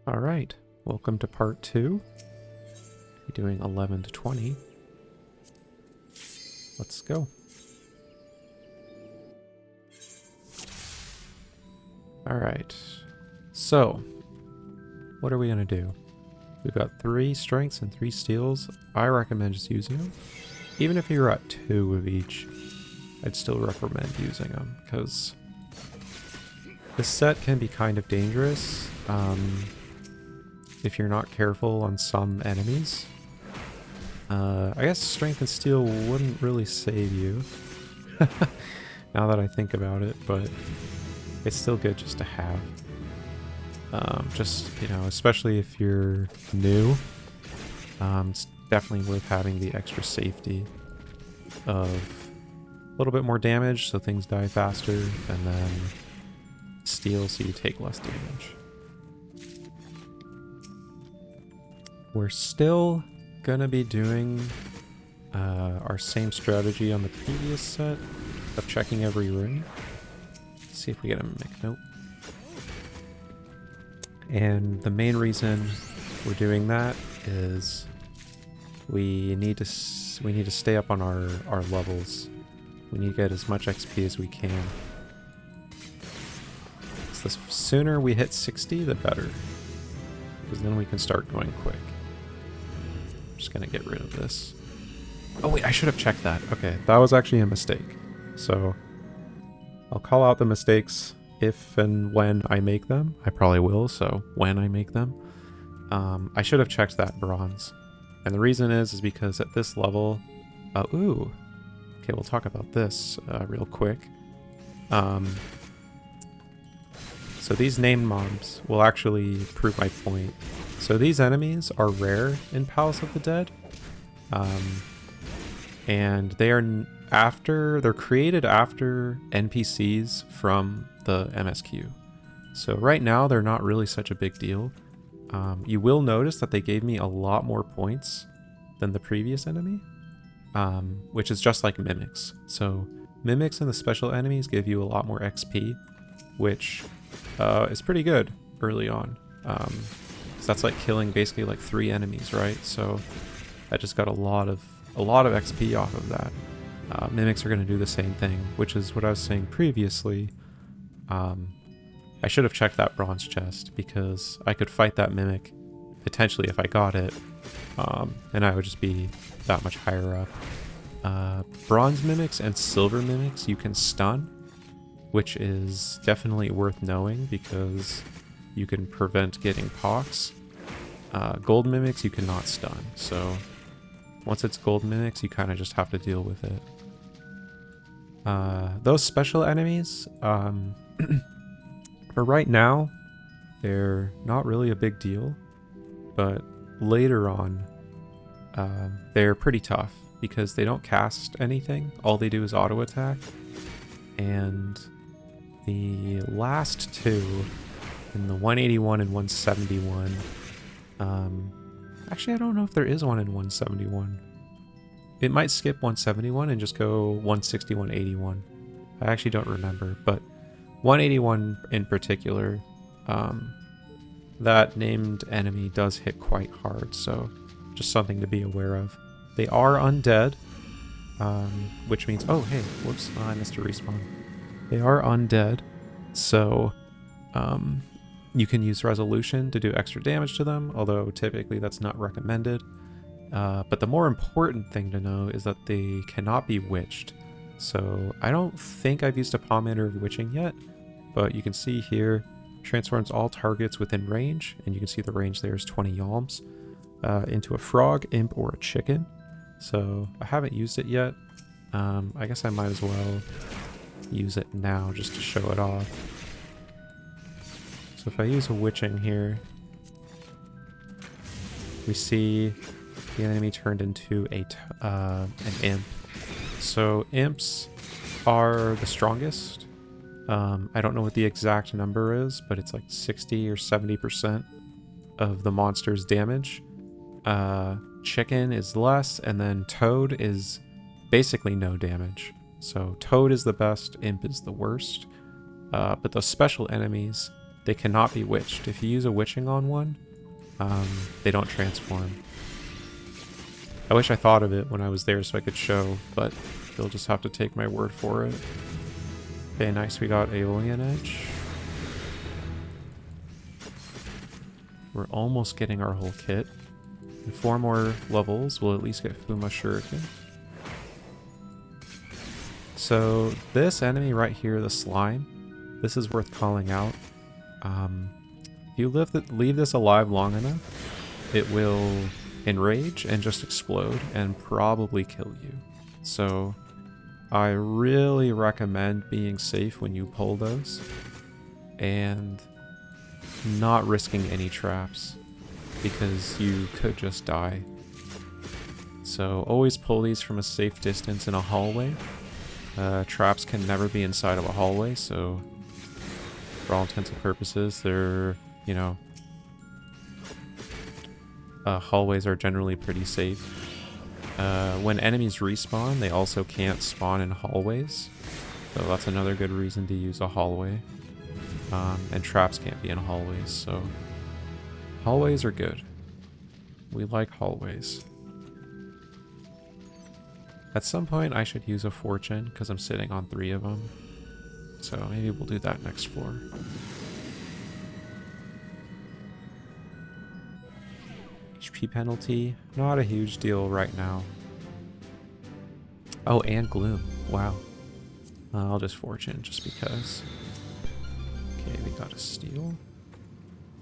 All right, welcome to part 2. We're doing 11 to 20. Let's go. All right, so what are we gonna do? We've got 3 strengths and 3 steals. I recommend just using them. Even if you're at 2 of each, I'd still recommend using them because this set can be kind of dangerous if you're not careful on some enemies. I guess strength and steel wouldn't really save you now that I think about it, but it's still good just to have. Just, you know, especially if you're new, it's definitely worth having the extra safety of a little bit more damage so things die faster, and then steel so you take less damage. We're still gonna be doing our same strategy on the previous set of checking every room. Let's see if we get a mimic. Nope. And the main reason we're doing that is we need to stay up on our levels. We need to get as much XP as we can. So the sooner we hit 60, the better, because then we can start going quick. I'm just gonna get rid of this. Oh wait, I should have checked that. Okay, that was actually a mistake. So I'll call out the mistakes if and when I make them. I probably will, so when I make them. I should have checked that bronze. And the reason is because at this level... ooh. Okay, we'll talk about this real quick. So these named mobs will actually prove my point. So these enemies are rare in Palace of the Dead. And they are they're created after NPCs from the MSQ. So right now they're not really such a big deal. You will notice that they gave me a lot more points than the previous enemy, which is just like mimics. So mimics and the special enemies give you a lot more XP, which is pretty good early on. So that's like killing basically like 3 enemies, right? So I just got a lot of XP off of that. Mimics are going to do the same thing, which is what I was saying previously. I should have checked that bronze chest because I could fight that mimic potentially if I got it, and I would just be that much higher up. Bronze mimics and silver mimics you can stun, which is definitely worth knowing because you can prevent getting pox. Gold mimics you cannot stun, so once it's gold mimics you kind of just have to deal with it. Those special enemies, for right now, they're not really a big deal, but later on, they're pretty tough because they don't cast anything. All they do is auto attack, and the last 2, in the 181 and 171, actually I don't know if there is one in 171. It might skip 171 and just go 161, 81. I actually don't remember, but 181 in particular, that named enemy does hit quite hard, so just something to be aware of. They are undead, which means... Oh, hey, whoops, I missed a respawn. They are undead, so you can use resolution to do extra damage to them, although typically that's not recommended. But the more important thing to know is that they cannot be witched. So I don't think I've used a Palmander of Witching yet, but you can see here, transforms all targets within range, and you can see the range there is 20 yalms, into a frog, imp, or a chicken. So I haven't used it yet. I guess I might as well use it now just to show it off. So if I use a Witching here, we see the enemy turned into an imp. So imps are the strongest. I don't know what the exact number is, but it's like 60 or 70% of the monster's damage. Chicken is less, and then toad is basically no damage. So toad is the best, imp is the worst. But those special enemies, they cannot be witched. If you use a witching on one, they don't transform. I wish I thought of it when I was there so I could show, but you'll just have to take my word for it. Okay, nice, we got Aeolian Edge. We're almost getting our whole kit. In 4 more levels, we'll at least get Fuma Shuriken. So this enemy right here, the slime, this is worth calling out. If you leave this alive long enough, it will enrage and just explode and probably kill you. So I really recommend being safe when you pull those and not risking any traps because you could just die. So always pull these from a safe distance in a hallway. Traps can never be inside of a hallway, so for all intents and purposes, they're, you know, hallways are generally pretty safe. When enemies respawn, they also can't spawn in hallways, so that's another good reason to use a hallway. And traps can't be in hallways, so hallways are good. We like hallways. At some point, I should use a fortune because I'm sitting on 3 of them. So maybe we'll do that next floor. HP penalty, not a huge deal right now. Oh, and gloom. Wow. I'll just fortune just because. Okay, we got a steal.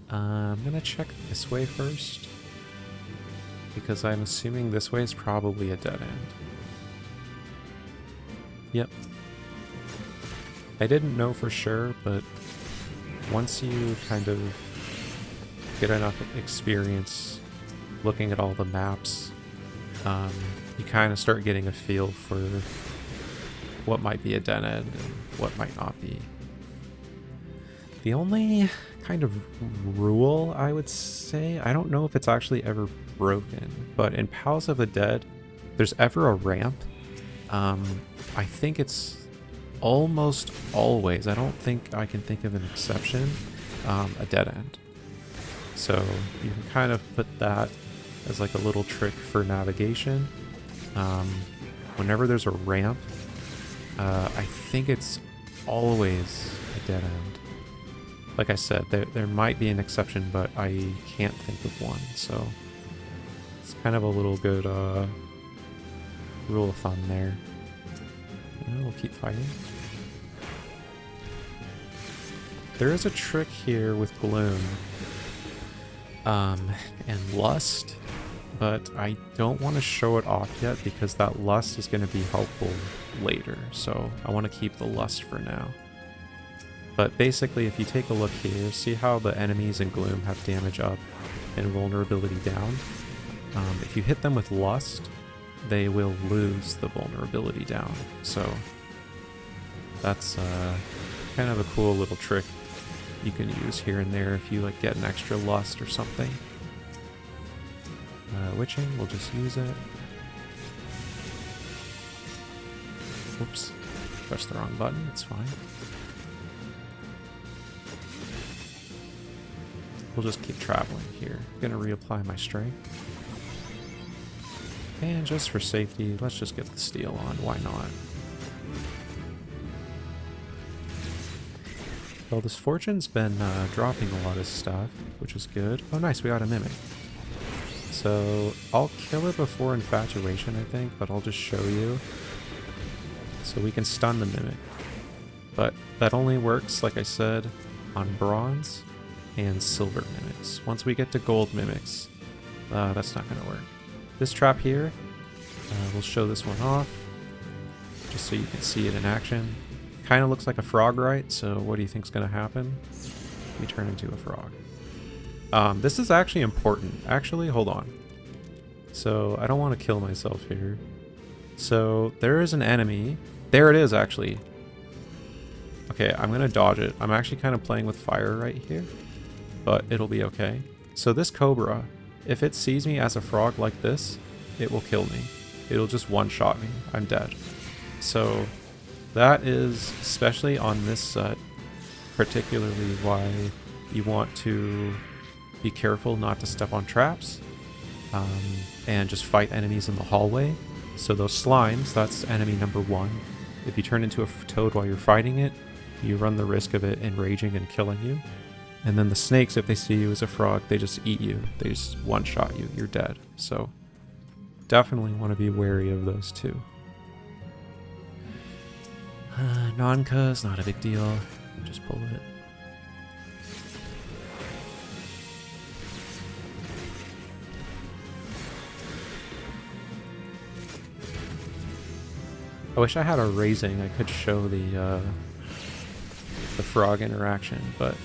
I'm gonna check this way first, because I'm assuming this way is probably a dead end. Yep. I didn't know for sure, but once you kind of get enough experience looking at all the maps, you kind of start getting a feel for what might be a dead end and what might not be. The only kind of rule I would say, I don't know if it's actually ever broken, but in Palace of the Dead, there's ever a ramp. I think it's almost always, I don't think I can think of an exception, a dead end. So you can kind of put that as like a little trick for navigation. Whenever there's a ramp, I think it's always a dead end. Like I said, there might be an exception, but I can't think of one, so it's kind of a little good rule of thumb there. We'll keep fighting. There is a trick here with Gloom and Lust, but I don't want to show it off yet because that Lust is going to be helpful later, so I want to keep the Lust for now. But basically, if you take a look here, see how the enemies in Gloom have damage up and vulnerability down? If you hit them with Lust, they will lose the vulnerability down. So that's kind of a cool little trick you can use here and there if you like get an extra Lust or something. Witching, we'll just use it. Whoops, pressed the wrong button, it's fine. We'll just keep traveling here. I'm gonna reapply my strength. And just for safety, let's just get the steal on, why not? Well, this Fortune's been dropping a lot of stuff, which is good. Oh nice, we got a Mimic. So, I'll kill it before Infatuation, I think, but I'll just show you. So we can stun the Mimic. But that only works, like I said, on Bronze and Silver Mimics. Once we get to Gold Mimics, that's not going to work. This trap here, we'll show this one off, just so you can see it in action. Kind of looks like a frog, right? So what do you think's going to happen? We turn into a frog. This is actually important. Actually, hold on. So I don't want to kill myself here. So there is an enemy. There it is, actually. Okay, I'm going to dodge it. I'm actually kind of playing with fire right here, but it'll be okay. So this Cobra, if it sees me as a frog like this, it will kill me. It'll just one-shot me. I'm dead. So that is, especially on this set, particularly why you want to be careful not to step on traps, and just fight enemies in the hallway. So those slimes, that's enemy number 1. If you turn into a toad while you're fighting it, you run the risk of it enraging and killing you. And then the snakes, if they see you as a frog, they just eat you. They just one-shot you. You're dead. So definitely want to be wary of those two. Nanka is not a big deal. Just pull it. I wish I had a raising. I could show the frog interaction, but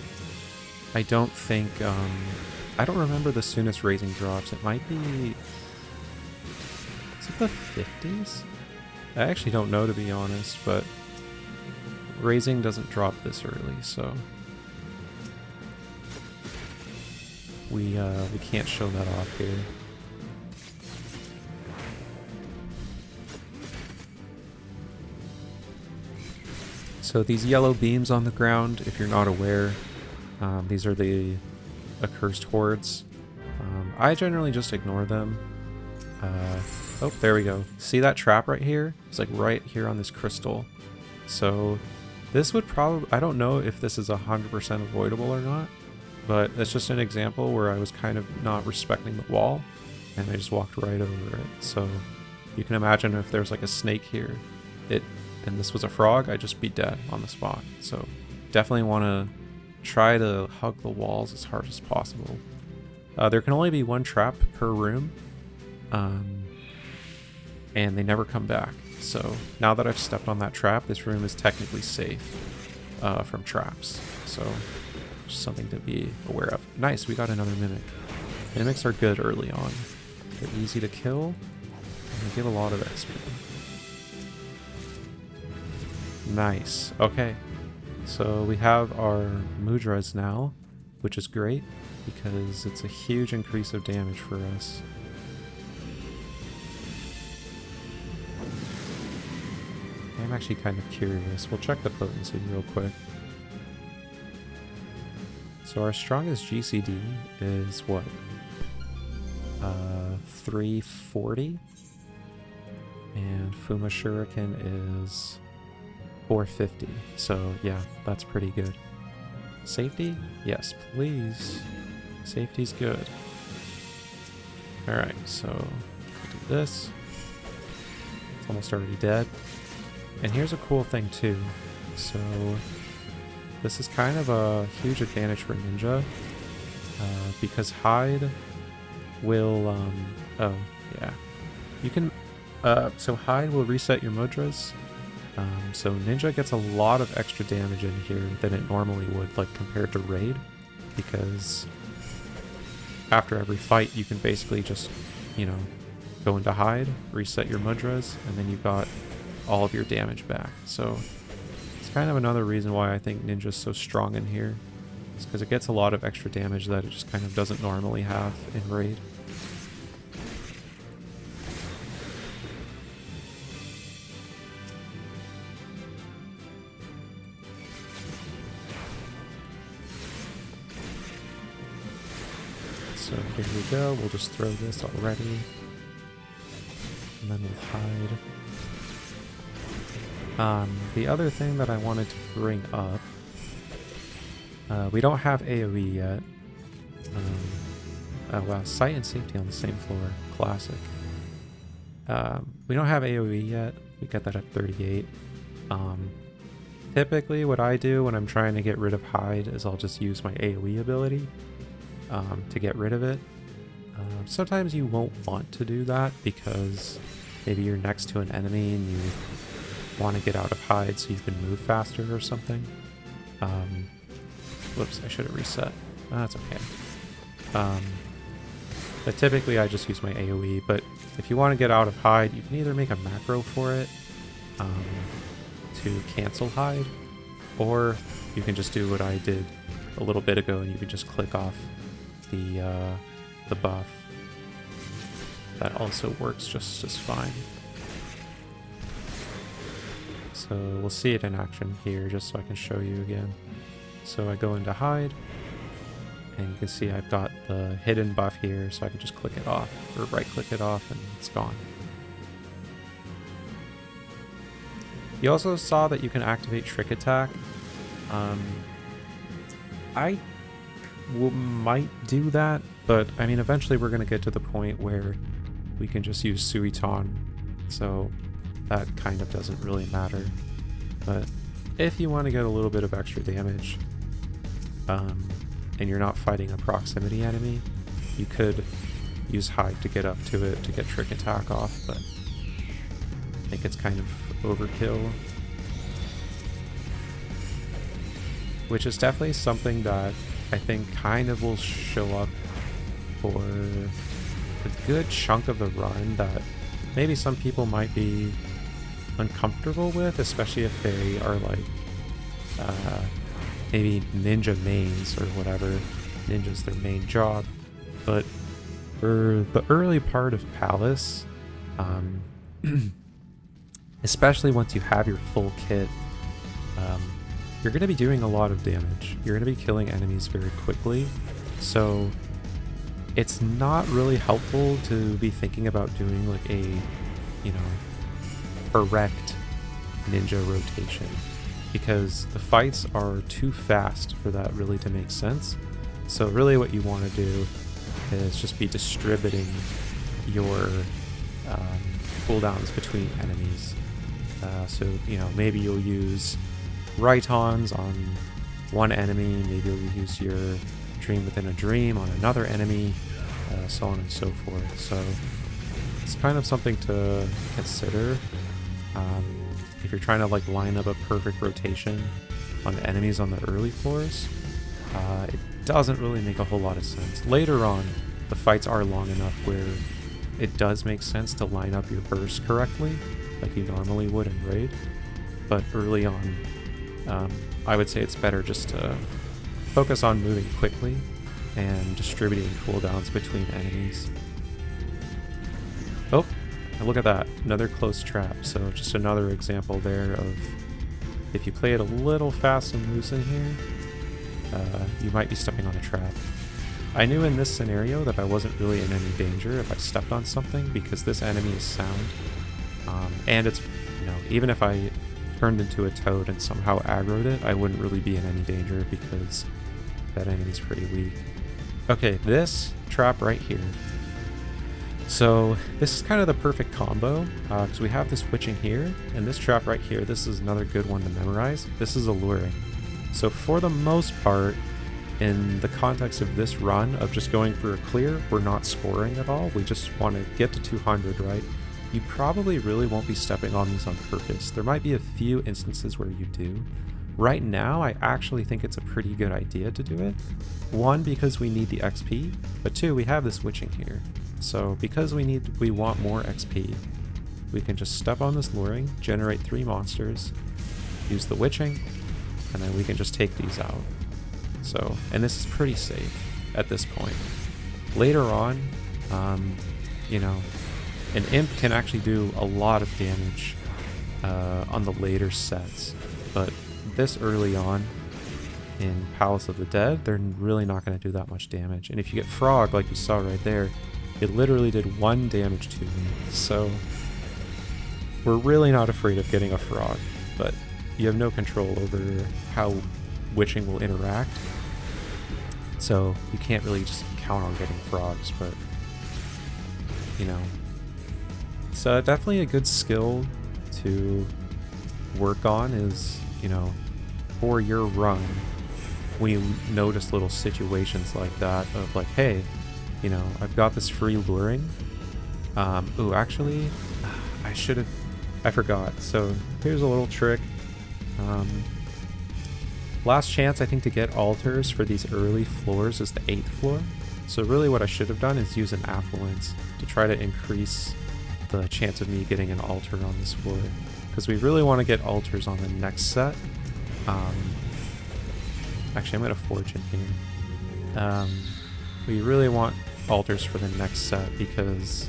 I don't think, I don't remember the soonest raising drops. It might be, is it the 50s? I actually don't know, to be honest, but raising doesn't drop this early, so we can't show that off here. So these yellow beams on the ground, if you're not aware, these are the accursed hordes. I generally just ignore them. Oh, there we go. See that trap right here? It's like right here on this crystal. So this would probably, I don't know if this is 100% avoidable or not, but it's just an example where I was kind of not respecting the wall and I just walked right over it. So you can imagine if there's like a snake here, and this was a frog, I'd just be dead on the spot. So definitely want to try to hug the walls as hard as possible. There can only be 1 trap per room, and they never come back. So now that I've stepped on that trap, this room is technically safe from traps. So just something to be aware of. Nice, we got another mimic. Mimics are good early on. They're easy to kill, and they give a lot of XP. Nice. Okay. So we have our mudras now, which is great because it's a huge increase of damage for us. I'm actually kind of curious. We'll check the potency real quick. So our strongest GCD is what? 340? And Fuma Shuriken is 450. So yeah, that's pretty good. Safety? Yes, please. Safety's good. Alright, so we'll do this. It's almost already dead. And here's a cool thing too. So this is kind of a huge advantage for Ninja, because Hide will, oh yeah, you can, so Hide will reset your mudras. So Ninja gets a lot of extra damage in here than it normally would, like compared to Raid, because after every fight you can basically just, you know, go into Hide, reset your mudras, and then you've got all of your damage back. So it's kind of another reason why I think Ninja's so strong in here. It's because it gets a lot of extra damage that it just kind of doesn't normally have in Raid. So here we go, we'll just throw this already. And then we'll hide. The other thing that I wanted to bring up, we don't have AoE yet. Oh wow, sight and safety on the same floor, classic. We don't have AoE yet, we got that at 38. Typically what I do when I'm trying to get rid of Hide is I'll just use my AoE ability to get rid of it. Sometimes you won't want to do that because maybe you're next to an enemy and you want to get out of Hide so you can move faster or something. Whoops, I should have reset. That's okay. But typically I just use my AoE, but if you want to get out of Hide, you can either make a macro for it to cancel Hide, or you can just do what I did a little bit ago and you can just click off the buff. That also works just as fine. So we'll see it in action here just so I can show you again. So I go into Hide, And you can see I've got the hidden buff here, so I can just click it off, or right click it off, and it's gone. You also saw that you can activate Trick Attack. I might do that, but I mean, eventually we're going to get to the point where we can just use Suiton, so that kind of doesn't really matter. But if you want to get a little bit of extra damage, and you're not fighting a proximity enemy, you could use Hide to get up to it to get Trick Attack off, but I think it's kind of overkill. Which is definitely something that I think kind of will show up for a good chunk of the run that maybe some people might be uncomfortable with, especially if they are like maybe ninja mains or whatever. Ninja's their main job. But for the early part of Palace, especially once you have your full kit, you're going to be doing a lot of damage. You're going to be killing enemies very quickly, so it's not really helpful to be thinking about doing like a, you know, correct ninja rotation, because the fights are too fast for that really to make sense. So really what you want to do is just be distributing your cooldowns between enemies. So, you know, maybe you'll use Rhytons on one enemy, maybe you'll use your Dream Within a Dream on another enemy, so on and so forth. So it's kind of something to consider if you're trying to like line up a perfect rotation on the enemies on the early floors. It doesn't really make a whole lot of sense. Later on, the fights are long enough where it does make sense to line up your burst correctly, like you normally would in Raid. But early on, I would say it's better just to focus on moving quickly and distributing cooldowns between enemies. Oh, and look at that, another close trap. So just another example there of if you play it a little fast and loose in here, you might be stepping on a trap. I knew in this scenario that I wasn't really in any danger if I stepped on something, because this enemy is sound. And it's, you know, even if I turned into a toad and somehow aggroed it, I wouldn't really be in any danger because that enemy's pretty weak. Okay, this trap right here. So this is kind of the perfect combo, because we have this witching here, and this trap right here, this is another good one to memorize. This is alluring. So for the most part, in the context of this run of just going for a clear, we're not scoring at all. We just want to get to 200, right? You probably really won't be stepping on these on purpose. There might be a few instances where you do. Right now, I actually think it's a pretty good idea to do it. One, because we need the XP, but two, we have this witching here. So because we want more XP, we can just step on this luring, generate 3 monsters, use the witching, and then we can just take these out. So, and this is pretty safe at this point. Later on, you know, an imp can actually do a lot of damage on the later sets, but this early on in Palace of the Dead, they're really not going to do that much damage. And if you get Frog, like you saw right there, it literally did 1 damage to me. So we're really not afraid of getting a Frog, but you have no control over how witching will interact. So you can't really just count on getting frogs, but you know. So definitely a good skill to work on is, you know, for your run, when you notice little situations like that of like, hey, you know, I've got this free luring. Ooh, actually, I forgot. So here's a little trick. Last chance, I think, to get altars for these early floors is the 8th floor. So really what I should have done is use an affluence to try to increase the chance of me getting an altar on this floor, because we really want to get altars on the next set. Actually, I'm going to forge in here. We really want altars for the next set, because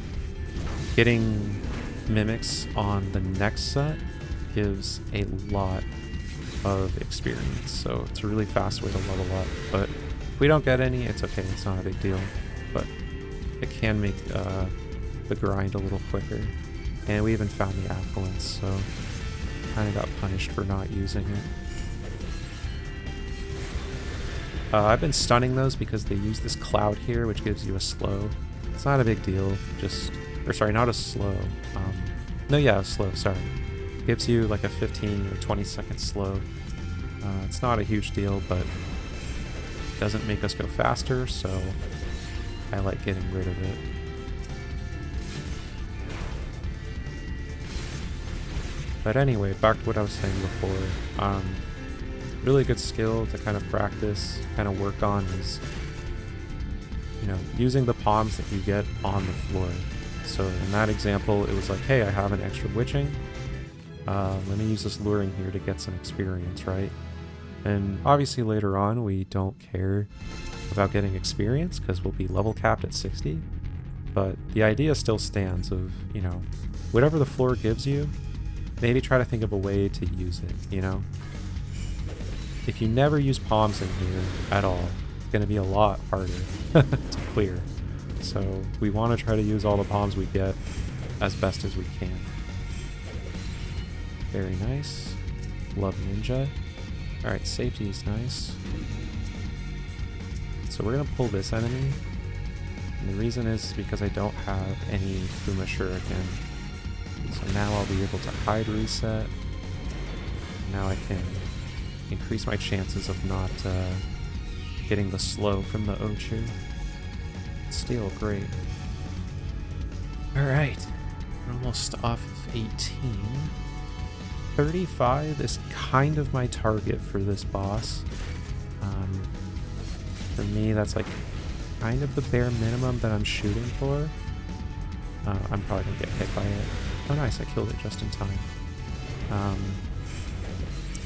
getting mimics on the next set gives a lot of experience, so it's a really fast way to level up. But we don't get any, it's okay, it's not a big deal. But it can make the grind a little quicker. And we even found the affluence, so kind of got punished for not using it. I've been stunning those because they use this cloud here, which gives you a slow. It's not a big deal, just, or sorry, not a slow. No, yeah, a slow, sorry. It gives you like a 15 or 20 second slow. It's not a huge deal, but it doesn't make us go faster, so I like getting rid of it. But anyway, back to what I was saying before. Really good skill to kind of practice, kind of work on is, you know, using the palms that you get on the floor. So in that example, it was like, hey, I have an extra witching. Let me use this luring here to get some experience, right? And obviously later on, we don't care about getting experience because we'll be level capped at 60. But the idea still stands of, you know, whatever the floor gives you, maybe try to think of a way to use it, you know? If you never use palms in here at all, it's going to be a lot harder to clear. So we want to try to use all the palms we get as best as we can. Very nice. Love ninja. Alright, safety is nice. So we're going to pull this enemy. And the reason is because I don't have any Fuma Shuriken. So now I'll be able to hide reset. Now I can increase my chances of not getting the slow from the Ochu. Still great. Alright, we're almost off of 18. 35 is kind of my target for this boss. For me, that's like kind of the bare minimum that I'm shooting for. I'm probably gonna get hit by it. Oh nice, I killed it just in time.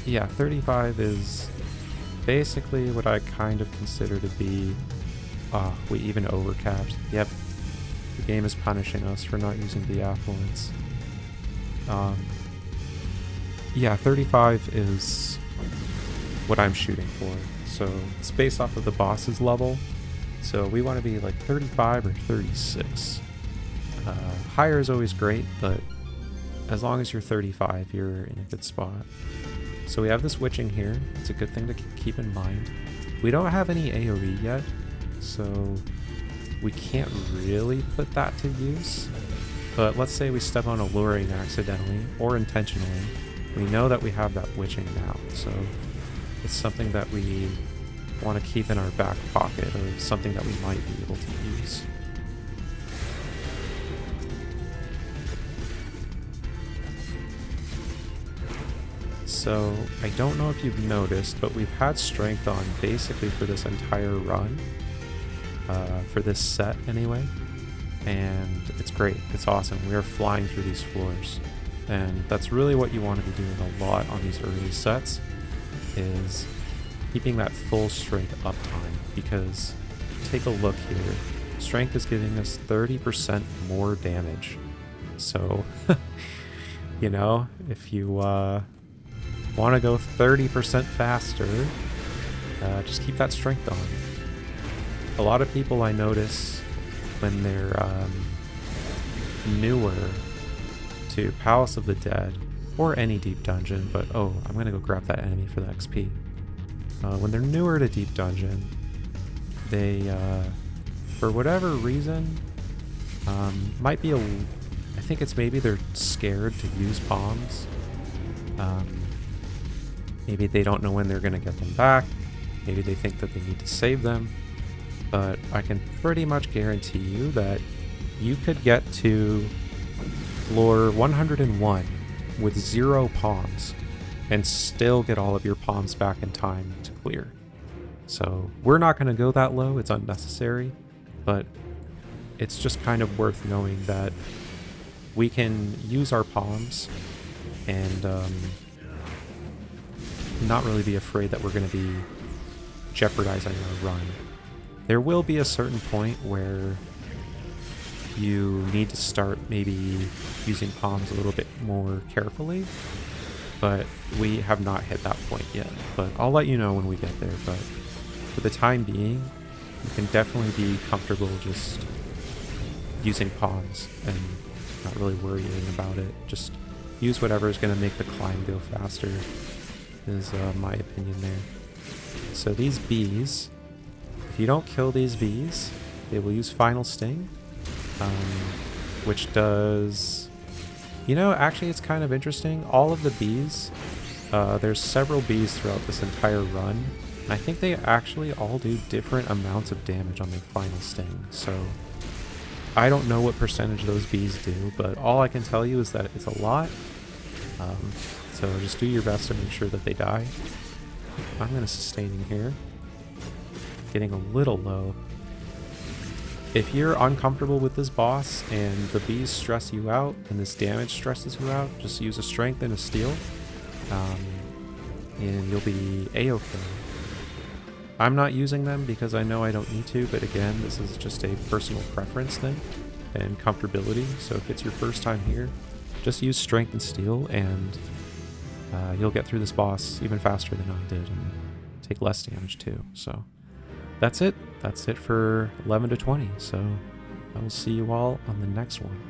Yeah, 35 is basically what I kind of consider to be... we even overcapped. Yep, the game is punishing us for not using the affluence. Yeah, 35 is what I'm shooting for. So it's based off of the boss's level. So we want to be like 35 or 36. Higher is always great, but as long as you're 35, you're in a good spot. So we have this witching here. It's a good thing to keep in mind. We don't have any AoE yet, so we can't really put that to use. But let's say we step on a luring accidentally or intentionally. We know that we have that witching now, so it's something that we want to keep in our back pocket, or something that we might be able to use. So I don't know if you've noticed, but we've had strength on basically for this entire run, for this set anyway, and it's great, it's awesome. We are flying through these floors, and that's really what you want to be doing a lot on these early sets, is keeping that full strength uptime, because take a look here, strength is giving us 30% more damage. So, you know, if you want to go 30% faster, just keep that strength on. A lot of people I notice when they're newer to Palace of the Dead, or any deep dungeon, but oh, I'm gonna go grab that enemy for the XP. When they're newer to deep dungeon, they, for whatever reason, might be I think it's maybe they're scared to use palms. Maybe they don't know when they're gonna get them back. Maybe they think that they need to save them. But I can pretty much guarantee you that you could get to floor 101 with 0 palms and still get all of your palms back in time to clear. So we're not going to go that low, it's unnecessary, but it's just kind of worth knowing that we can use our palms and not really be afraid that we're going to be jeopardizing our run. There will be a certain point where you need to start maybe using palms a little bit more carefully, but we have not hit that point yet. But I'll let you know when we get there. But for the time being, you can definitely be comfortable just using pawns and not really worrying about it. Just use whatever is going to make the climb go faster, is my opinion there. So these bees, if you don't kill these bees, they will use Final Sting, which does... You know, actually it's kind of interesting. All of the bees, there's several bees throughout this entire run. And I think they actually all do different amounts of damage on their Final Sting. So I don't know what percentage those bees do, but all I can tell you is that it's a lot. So just do your best to make sure that they die. I'm going to sustain here. Getting a little low. If you're uncomfortable with this boss and the bees stress you out and this damage stresses you out, just use a strength and a steel, and you'll be a-okay. I'm not using them because I know I don't need to, but again, this is just a personal preference thing and comfortability. So if it's your first time here, just use strength and steel, and you'll get through this boss even faster than I did and take less damage too. So that's it. That's it for 11 to 20. So I will see you all on the next one.